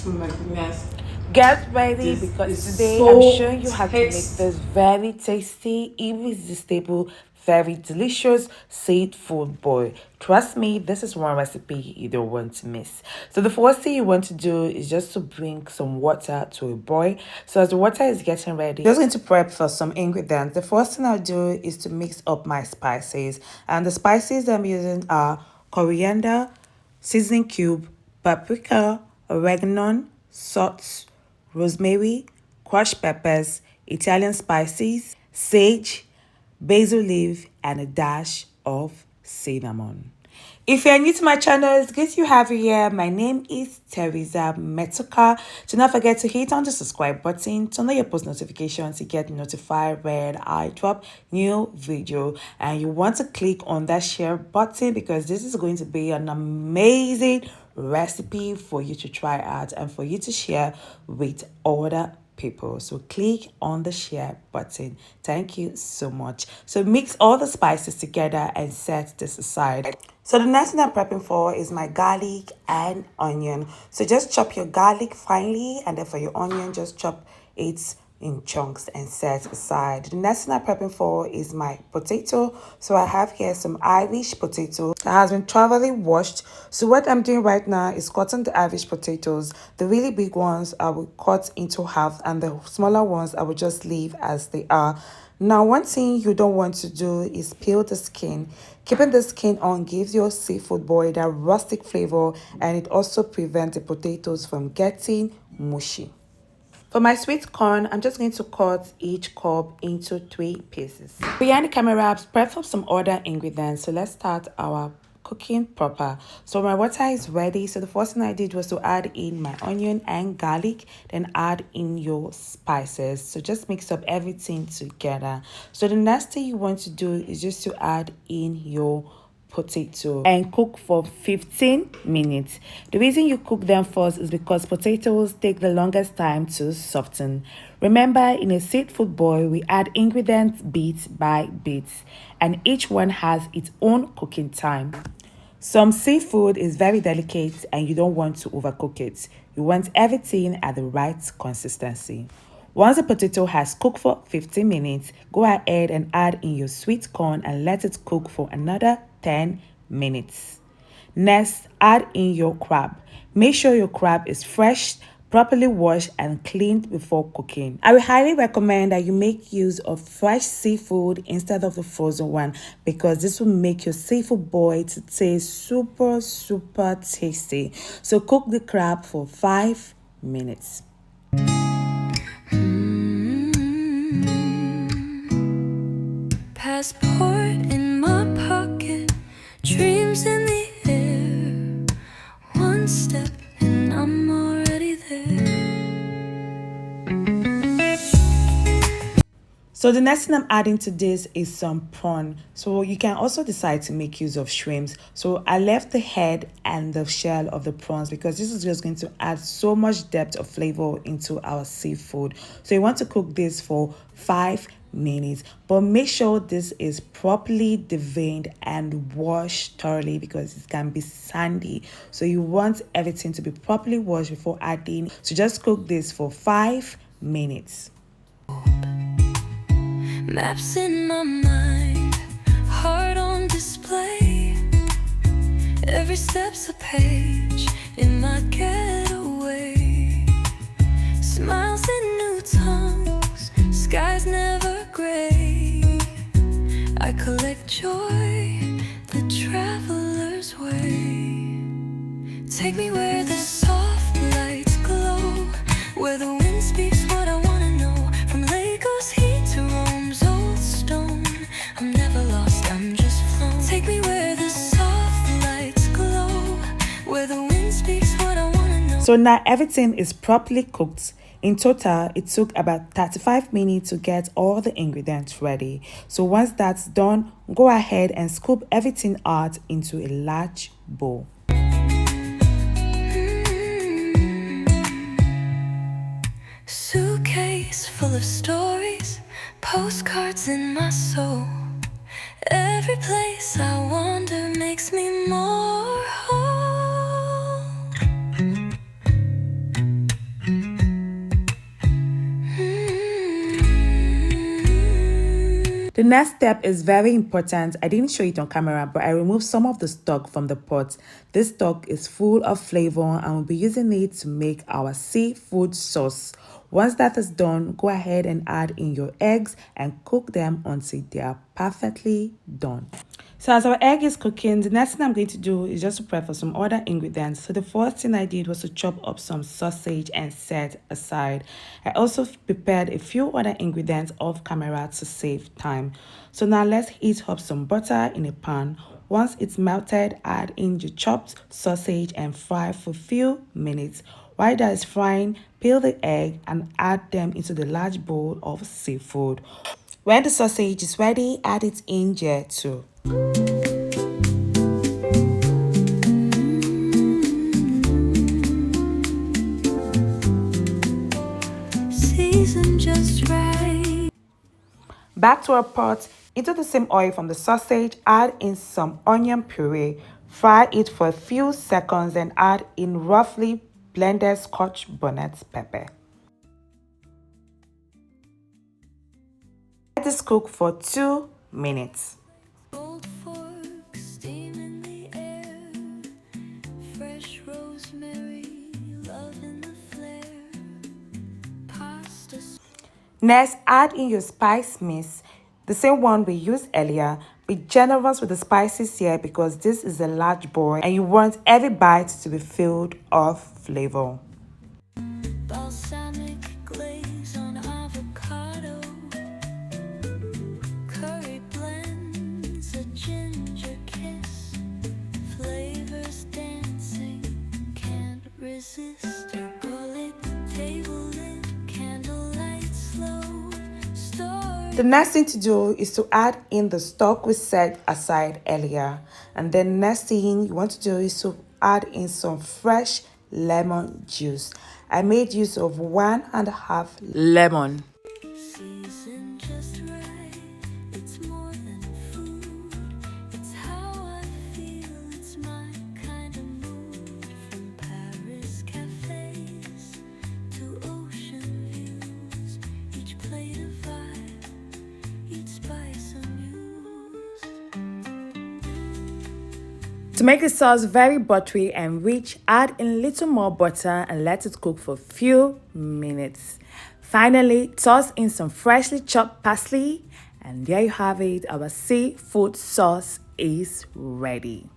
Oh my goodness. Get ready This because is today I'm so showing you how to make tasty. this very tasty, irresistible, very delicious seafood boil. Trust me, this is one recipe you don't want to miss. So the first thing you want to do is just to bring some water to a boil. So as the water is getting ready, I'm just going to prep for some ingredients. The first thing I'll do is to mix up my spices. And the spices I'm using are coriander, seasoning cube, paprika, oregano, salt, rosemary, crushed peppers, Italian spices, sage, basil leaf, and a dash of cinnamon. If you're new to my channel, it's good you have you here. My name is Teresa Metoka. Do not forget to hit on the subscribe button, turn on your post notifications to get notified when I drop new video. And you want to click on that share button because this is going to be an amazing recipe for you to try out and for you to share with other people. So click on the share button. Thank you so much. So mix all the spices together and set this aside. So the next thing I'm prepping for is my garlic and onion. So just chop your garlic finely, and then for your onion, just chop it in chunks and set aside. The next thing I'm prepping for is my potato. So I have here some Irish potato that has been thoroughly washed. So what I'm doing right now is cutting the Irish potatoes. The really big ones I will cut into half, and the smaller ones I will just leave as they are. Now, one thing you don't want to do is peel the skin. Keeping the skin on gives your seafood boil that rustic flavor, and it also prevents the potatoes from getting mushy. For my sweet corn, I'm just going to cut each cup into 3 pieces. Behind the camera, I've prepped up some other ingredients. So let's start our cooking proper. So my water is ready. So the first thing I did was to add in my onion and garlic, then add in your spices. So just mix up everything together. So the next thing you want to do is just to add in your potato and cook for 15 minutes. The reason you cook them first is because potatoes take the longest time to soften. Remember, in a seafood boil, we add ingredients bit by bit, and each one has its own cooking time. Some seafood is very delicate and you don't want to overcook it. You want everything at the right consistency. Once the potato has cooked for 15 minutes, go ahead and add in your sweet corn and let it cook for another 10 minutes. Next, add in your crab. Make sure your crab is fresh, properly washed and cleaned before cooking. I would highly recommend that you make use of fresh seafood instead of the frozen one because this will make your seafood boil to taste super tasty. So cook the crab for 5 minutes. Passport in my pocket, dreams in the air. One step and I'm already there. So the next thing I'm adding to this is some prawn. So you can also decide to make use of shrimps. So I left the head and the shell of the prawns because this is just going to add so much depth of flavor into our seafood. So you want to cook this for 5 minutes, but make sure this is properly deveined and washed thoroughly because it can be sandy. So you want everything to be properly washed before adding. So just cook this for 5 minutes. Maps in my mind, heart on display. Every step's a page in my getaway. Smiles in new tongues, skies never gray. I collect joy, the traveler's way. Take me where the soft lights glow, where the wind speaks what I wanna know. From Lagos heat to Rome's old stone, I'm never lost, I'm just flown. Take me where the soft lights glow, where the wind speaks what I wanna know. So now everything is properly cooked. In total, it took about 35 minutes to get all the ingredients ready. So once that's done, go ahead and scoop everything out into a large bowl. Suitcase full of stories, postcards in my soul. Every place I wander makes me more whole. The next step is very important. I didn't show it on camera, but I removed some of the stock from the pot. This stock is full of flavor and we'll be using it to make our seafood sauce. Once that is done, go ahead and add in your eggs and cook them until they are perfectly done. So as our egg is cooking, the next thing I'm going to do is just to prep for some other ingredients. So the first thing I did was to chop up some sausage and set aside. I also prepared a few other ingredients off camera to save time. So now let's heat up some butter in a pan. Once it's melted, add in the chopped sausage and fry for a few minutes. While that is frying, peel the egg and add them into the large bowl of seafood. When the sausage is ready, add it in there too. Season just right. Back to our pot, into the same oil from the sausage, add in some onion puree. Fry it for a few seconds and add in roughly blended Scotch bonnet pepper. Let this cook for 2 minutes. Old fork, steam in the air. Fresh rosemary, love in the flare. Pasta. Next, add in your spice mix, the same one we used earlier. Be generous with the spices here because this is a large bowl and you want every bite to be filled of flavor. Balsamic glaze on avocado. Curry blends, a ginger kiss. Flavors dancing, can't resist. Bullet table lit, candlelight slow. The next thing to do is to add in the stock we set aside earlier. And then next thing you want to do is to add in some fresh lemon juice. I made use of 1.5 lemon. Season just right. It's more than food. It's how I feel. It's my kind of mood. From Paris cafes to ocean views. Each plate a vibe. Each spice amused. To make the sauce very buttery and rich, add in a little more butter and let it cook for a few minutes. Finally, toss in some freshly chopped parsley and there you have it. Our seafood sauce is ready.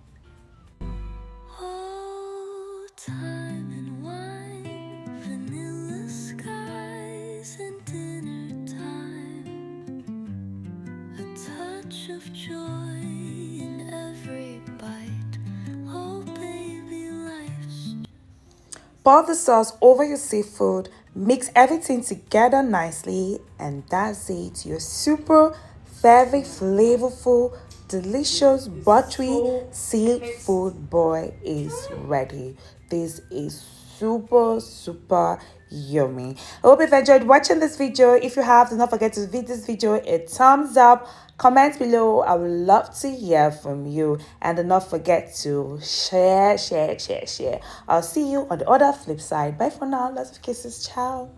Oh, time and wine, vanilla skies and dinner time. A touch of joy in every bite. Oh, baby, life's Pour the sauce over your seafood, mix everything together nicely, and that's it. Your super, very flavorful, delicious, buttery seafood boil is ready. This is super yummy. I hope you've enjoyed watching this video. If you have, do not forget to give this video a thumbs up. Comment below. I would love to hear from you. And do not forget to share. I'll see you on the other flip side. Bye for now. Lots of kisses. Ciao.